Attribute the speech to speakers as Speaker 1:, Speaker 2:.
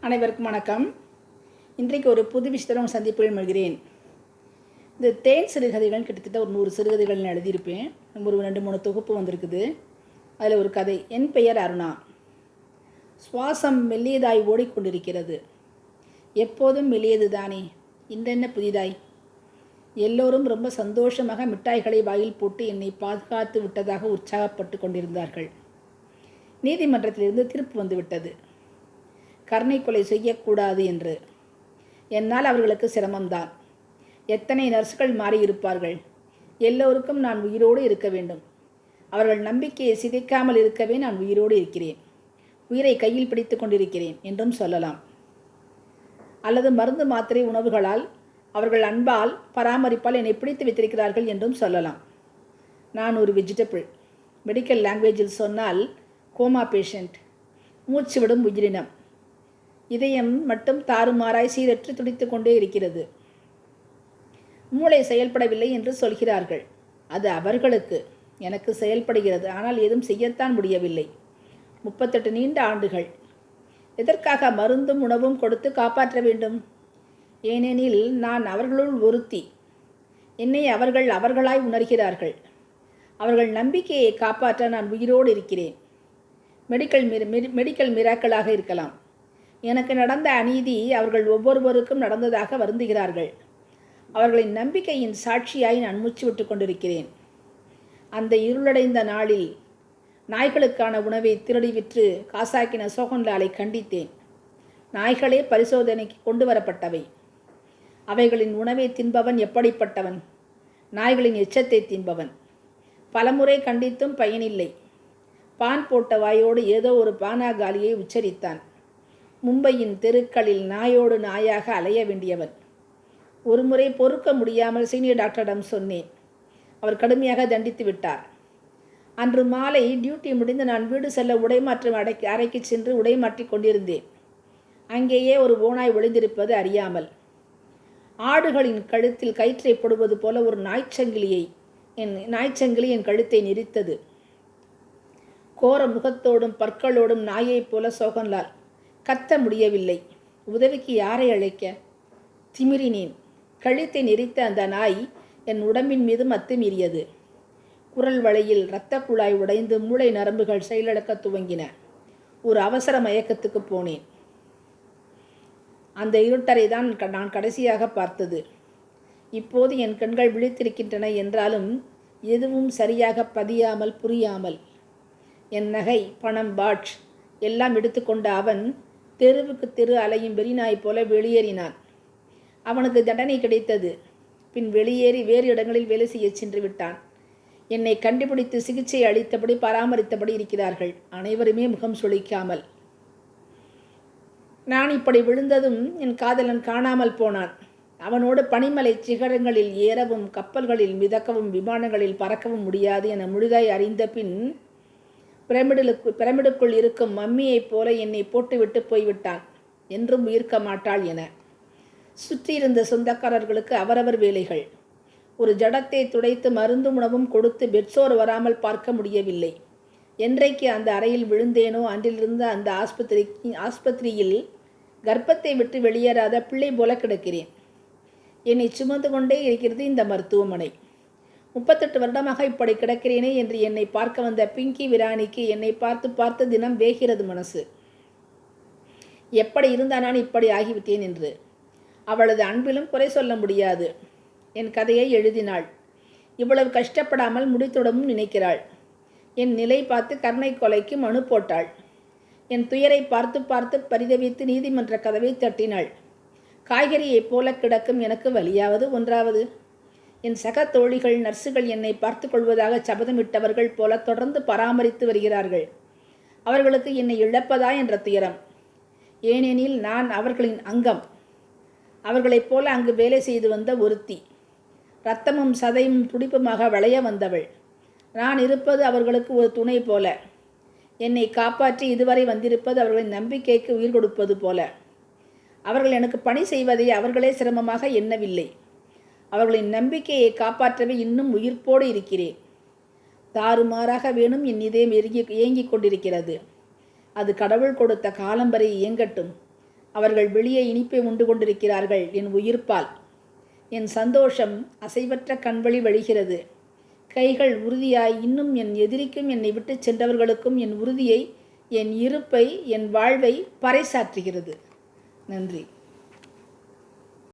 Speaker 1: அனைவருக்கும் வணக்கம். இன்றைக்கு ஒரு புது விஷயத்தில் சந்திப்புகள் மகிழ்கிறேன். இந்த தேன் சிறுகதைகள் கிட்டத்தட்ட ஒரு 100 சிறுகதைகள் நான் எழுதியிருப்பேன். ஒரு 2-3 தொகுப்பு வந்திருக்குது. அதில் ஒரு கதை. என் பெயர் அருணா. சுவாசம் மெல்லியதாய் ஓடிக்கொண்டிருக்கிறது. எப்போதும் மெல்லியது தானே, இன்றென்ன புதிதாய்? எல்லோரும் ரொம்ப சந்தோஷமாக மிட்டாய்களை வாயில் போட்டு என்னை பாதுகாத்து விட்டதாக உற்சாகப்பட்டு கொண்டிருந்தார்கள். நீதிமன்றத்திலிருந்து தீர்ப்பு வந்துவிட்டது, கருணை கொலை செய்யக்கூடாது என்று. என்னால் அவர்களுக்கு சிரமம்தான். எத்தனை நர்ஸ்கள் மாறியிருப்பார்கள். எல்லோருக்கும் நான் உயிரோடு இருக்க வேண்டும். அவர்கள் நம்பிக்கையை சிதைக்காமல் இருக்கவே நான் உயிரோடு இருக்கிறேன், உயிரை கையில் பிடித்து கொண்டிருக்கிறேன் என்றும் சொல்லலாம். அல்லது மருந்து மாத்திரை உணவுகளால், அவர்கள் அன்பால், பராமரிப்பால் என்னை பிடித்து வைத்திருக்கிறார்கள் என்றும் சொல்லலாம். நான் ஒரு வெஜிடபிள். மெடிக்கல் லாங்குவேஜில் சொன்னால் கோமா பேஷண்ட், மூச்சு விடும் உயிரினம். இதயம் மட்டும் தாறுமாறாய் சீரற்று துடித்து கொண்டே இருக்கிறது. மூளை செயல்படவில்லை என்று சொல்கிறார்கள். அது அவர்களுக்கு. எனக்கு செயல்படுகிறது, ஆனால் ஏதும் செய்யத்தான் முடியவில்லை. 38 நீண்ட ஆண்டுகள். எதற்காக மருந்தும் உணவும் கொடுத்து காப்பாற்ற வேண்டும்? ஏனெனில் நான் அவர்களுள் ஒருத்தி. என்னை அவர்கள் அவர்களாய் உணர்கிறார்கள். அவர்கள் நம்பிக்கையை காப்பாற்ற நான் உயிரோடு இருக்கிறேன். மெடிக்கல் மிராக்களாக இருக்கலாம். எனக்கு நடந்த அநீதி அவர்கள் ஒவ்வொருவருக்கும் நடந்ததாக வருந்துகிறார்கள். அவர்களின் நம்பிக்கையின் சாட்சியாய் நான் மூச்சு விட்டு கொண்டிருக்கிறேன். அந்த இருளடைந்த நாளில் நாய்களுக்கான உணவை திருடி விற்று காசாக்கின சோகன்லாலை கண்டித்தேன். நாய்களே பரிசோதனைக்கு கொண்டு வரப்பட்டவை. அவைகளின் உணவை தின்பவன் எப்படிப்பட்டவன்? நாய்களின் எச்சத்தை தின்பவன். பலமுறை கண்டித்தும் பயனில்லை. பான் போட்ட வாயோடு ஏதோ ஒரு பானாகாலியை உச்சரித்தான். மும்பையின் தெருக்களில் நாயோடு நாயாக அலைய வேண்டியவன். ஒரு முறை பொறுக்க முடியாமல் சீனியர் டாக்டரிடம் சொன்னேன். அவர் கடுமையாக தண்டித்து விட்டார். அன்று மாலை டியூட்டி முடிந்து நான் வீடு செல்ல உடைமாற்றும் அறைக்கு சென்று உடைமாற்றி கொண்டிருந்தேன். அங்கேயே ஒரு ஓநாய் ஒளிந்திருப்பது அறியாமல். ஆடுகளின் கழுத்தில் கயிற்றை போடுவது போல ஒரு நாய்ச்சங்கிலி என் கழுத்தை நெரித்தது. கோர முகத்தோடும் பற்களோடும் நாயைப் போல சோகன்லால். கத்த முடியவில்லை. உதவிக்கு யாரை அழைக்க? திமிரினேன். கழுத்தை நெரித்த அந்த நாய் என் உடம்பின் மீது அத்துமீறியது. குரல் வளையில் இரத்த குழாய் உடைந்து மூளை நரம்புகள் செயலிழக்க துவங்கின. ஒரு அவசர மயக்கத்துக்கு போனேன். அந்த இருட்டரை தான் நான் கடைசியாக பார்த்தது. இப்போது என் கண்கள் விழித்திருக்கின்றன என்றாலும் எதுவும் சரியாக பதியாமல், புரியாமல். என் நகை, பணம், பாட்ச் எல்லாம் எடுத்துக்கொண்ட அவன் தெருவுக்கு தெரு அலையும் வெறிநாய் போல வெளியேறினான். அவனுக்கு தண்டனை கிடைத்தது. பின் வெளியேறி வேறு இடங்களில் வேலை செய்ய சென்று விட்டான். என்னை கண்டுபிடித்து சிகிச்சை அளித்தபடி பராமரித்தபடி இருக்கிறார்கள், அனைவருமே முகம் சுளிக்காமல். நான் இப்படி விழுந்ததும் என் காதலன் காணாமல் போனான். அவனோடு பனிமலை சிகரங்களில் ஏறவும், கப்பல்களில் மிதக்கவும், விமானங்களில் பறக்கவும் முடியாது என முழுதாய் அறிந்த பின் பிரமிடுக்குள் இருக்கும் மம்மியைப் போல என்னை போட்டுவிட்டு போய்விட்டான். என்றும் உயிர்க்க மாட்டாள் என. சுற்றியிருந்த சொந்தக்காரர்களுக்கு அவரவர் வேலைகள். ஒரு ஜடத்தை துடைத்து மருந்து உணவும் கொடுத்து பெட்சோர் வராமல் பார்க்க முடியவில்லை. என்றைக்கு அந்த அறையில் விழுந்தேனோ அன்றிலிருந்து அந்த ஆஸ்பத்திரியில் கர்ப்பத்தை விட்டு வெளியேறாத பிள்ளை போல கிடக்கிறேன். என்னை சுமந்து கொண்டே இருக்கிறது இந்த மருத்துவமனை. 38 வருடமாக இப்படி கிடக்கிறேனே என்று என்னை பார்க்க வந்த பிங்கி விராணிக்கு என்னை பார்த்து பார்த்து தினம் வேகிறது மனசு. எப்படி இருந்தால் நான் இப்படி ஆகிவிட்டேன் என்று. அவளது அன்பிலும் குறை சொல்ல முடியாது. என் கதையை எழுதினாள். இவ்வளவு கஷ்டப்படாமல் முடித்துடவும் நினைக்கிறாள். என் நிலை பார்த்து கருணை கொலைக்கு மனு போட்டாள். என் துயரை பார்த்து பார்த்து பரிதவித்து நீதிமன்ற கதவை தட்டினாள். காய்கறியைப் போல கிடக்கும் எனக்கு வலியாவது ஒன்றாவது. என் சக தோழிகள், நர்ஸுகள் என்னை பார்த்து கொள்வதாக சபதமிட்டவர்கள் போல தொடர்ந்து பராமரித்து வருகிறார்கள். அவர்களுக்கு என்னை இழப்பதா என்ற துயரம். ஏனெனில் நான் அவர்களின் அங்கம். அவர்களைப் போல அங்கு வேலை செய்து வந்த ஒருத்தி. இரத்தமும் சதையும் துடிப்புமாக விளைய வந்தவள். நான் இருப்பது அவர்களுக்கு ஒரு துணை போல. என்னை காப்பாற்றி இதுவரை வந்திருப்பது அவர்களின் நம்பிக்கைக்கு உயிர் கொடுப்பது போல. அவர்கள் எனக்கு பணி செய்வதை அவர்களே சிரமமாக எண்ணவில்லை. அவர்களின் நம்பிக்கையை காப்பாற்றவே இன்னும் உயிர்ப்போடு இருக்கிறேன். தாறுமாறாக வேணும் என் இதயம் ஏங்கிக் கொண்டிருக்கிறது. அது கடவுள் கொடுத்த காலம் வரை இயங்கட்டும். அவர்கள் வெளியே இனிப்பை உண்டு கொண்டிருக்கிறார்கள் என் உயிர்ப்பால். என் சந்தோஷம் அசைவற்ற கண்வழி வழிகிறது. கைகள் உறுதியாய் இன்னும் என் எதிரிக்கும் என்னை விட்டு சென்றவர்களுக்கும் என் உறுதியை, என் இருப்பை, என் வாழ்வை பறைசாற்றுகிறது. நன்றி.